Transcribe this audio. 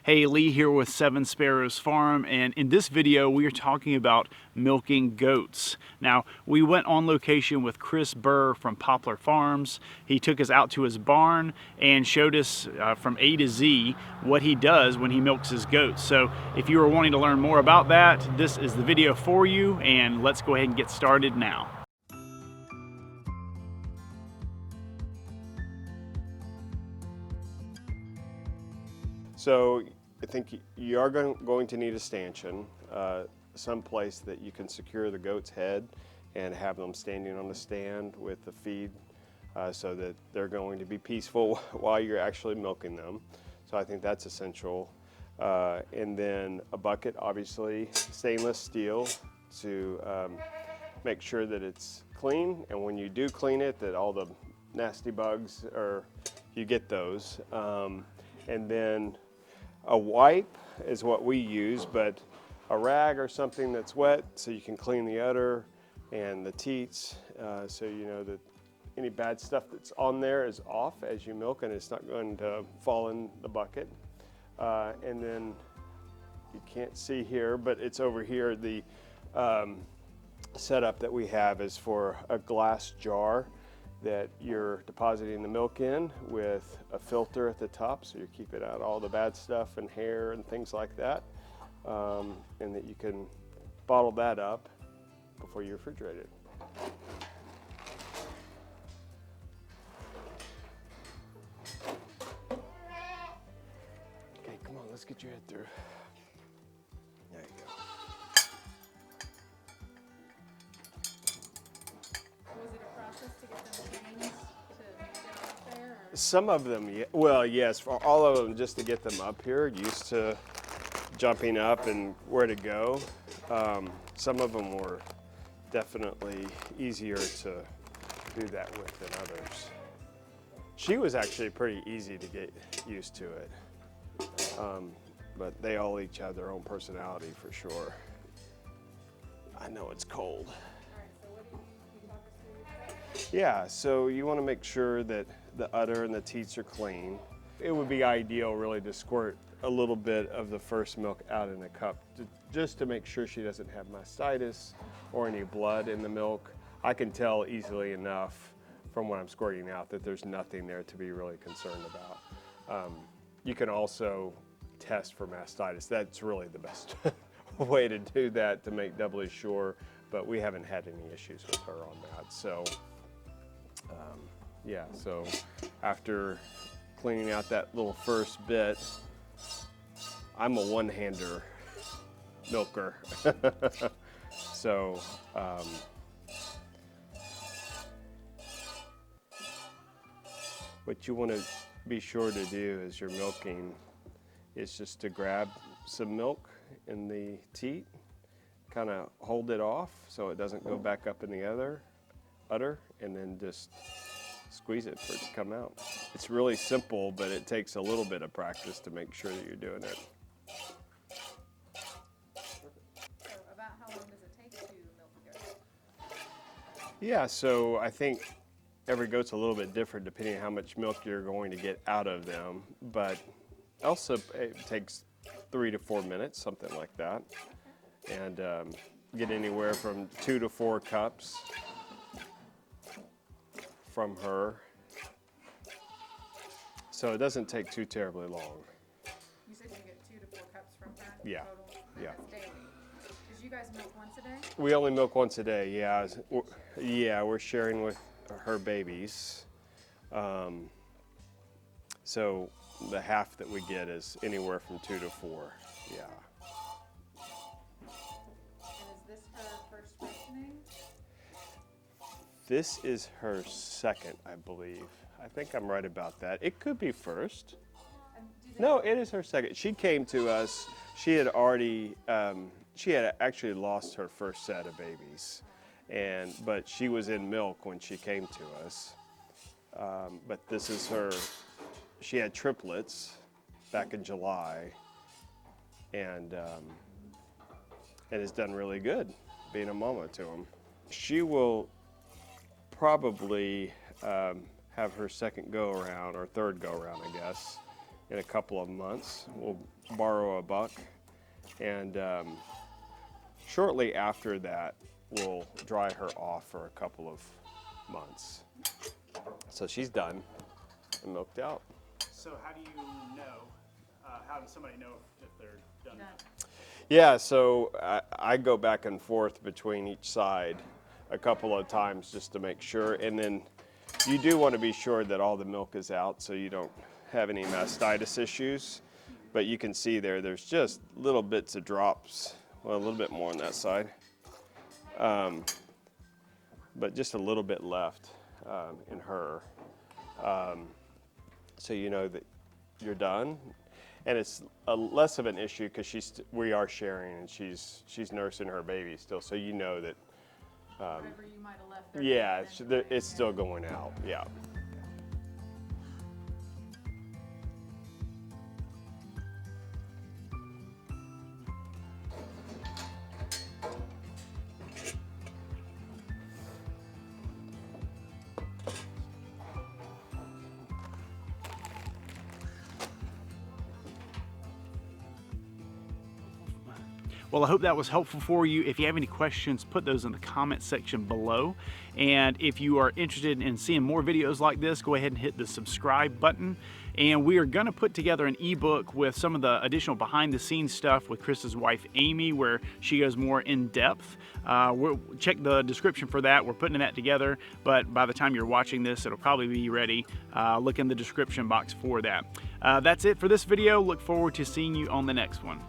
Hey, Lee here with Seven Sparrows Farm, and in this video we are talking about milking goats. Now, we went on location with Chris Burr from Poplar Farms. He took us out to his barn and showed us from A to Z what he does when he milks his goats. So if you are wanting to learn more about that, this is the video for you, and let's go ahead and get started now. So I think you are going to need a stanchion, some place that you can secure the goat's head and have them standing on a stand with the feed so that they're going to be peaceful while you're actually milking them. So I think that's essential. And then a bucket, obviously, stainless steel to make sure that it's clean. And when you do clean it, that all the nasty bugs, you get those. And then a wipe is what we use, but a rag or something that's wet so you can clean the udder and the teats so you know that any bad stuff that's on there is off as you milk and it's not going to fall in the bucket. And then you can't see here, but it's over here. The setup that we have is for a glass jar that you're depositing the milk in with a filter at the top so you keep it out all the bad stuff and hair and things like that, and that you can bottle that up before you refrigerate it. Okay, come on, let's get your head through. There you go. Was it a process to get them trained to get up there? Or? Some of them, well, yes, for all of them, just to get them up here, used to jumping up and where to go. Some of them were definitely easier to do that with than others. She was actually pretty easy to get used to it, but they all each have their own personality for sure. I know it's cold. Yeah, so you want to make sure that the udder and the teats are clean. It would be ideal really to squirt a little bit of the first milk out in a cup just to make sure she doesn't have mastitis or any blood in the milk. I can tell easily enough from what I'm squirting out that there's nothing there to be really concerned about. You can also test for mastitis. That's really the best way to do that to make doubly sure, but we haven't had any issues with her on that. So. Yeah, so after cleaning out that little first bit, I'm a one-hander milker. So what you want to be sure to do as you're milking is just to grab some milk in the teat, kind of hold it off so it doesn't go back up in the udder, and then just squeeze it for it to come out. It's really simple, but it takes a little bit of practice to make sure that you're doing it. So about how long does it take to milk a goat? Yeah, so I think every goat's a little bit different depending on how much milk you're going to get out of them, but also it takes 3 to 4 minutes, something like that, and get anywhere from 2 to 4 cups from her. So it doesn't take too terribly long. You said you get 2 to 4 cups from her? Yeah. Total? Yeah. That's daily. Did you guys milk once a day? We only milk once a day, yeah. Yeah, we're sharing with her babies. So the half that we get is anywhere from 2 to 4, yeah. And is this her first freshening? This is her second, I believe. I think I'm right about that. It could be first. No, it is her second. She came to us, she had already, she had actually lost her first set of babies, but she was in milk when she came to us. But this is her, she had triplets back in July, and has done really good being a mama to them. She will probably have her second go around, or third go around, I guess, in a couple of months. We'll borrow a buck, and shortly after that, we'll dry her off for a couple of months. So she's done and milked out. So how do you know, how does somebody know if they're done? Yeah, so I go back and forth between each side a couple of times just to make sure, and then you do want to be sure that all the milk is out so you don't have any mastitis issues. But you can see there's just little bits of drops, well, a little bit more on that side, but just a little bit left in her. So you know that you're done. And it's less of an issue because we are sharing, and she's nursing her baby still, so you know that. Whatever you might have left there. Yeah, it's still going out. Yeah. Well, I hope that was helpful for you. If you have any questions, put those in the comment section below. And if you are interested in seeing more videos like this, go ahead and hit the subscribe button. And we are gonna put together an ebook with some of the additional behind the scenes stuff with Chris's wife, Amy, where she goes more in depth. We'll check the description for that. We're putting that together, but by the time you're watching this, it'll probably be ready. Look in the description box for that. That's it for this video. Look forward to seeing you on the next one.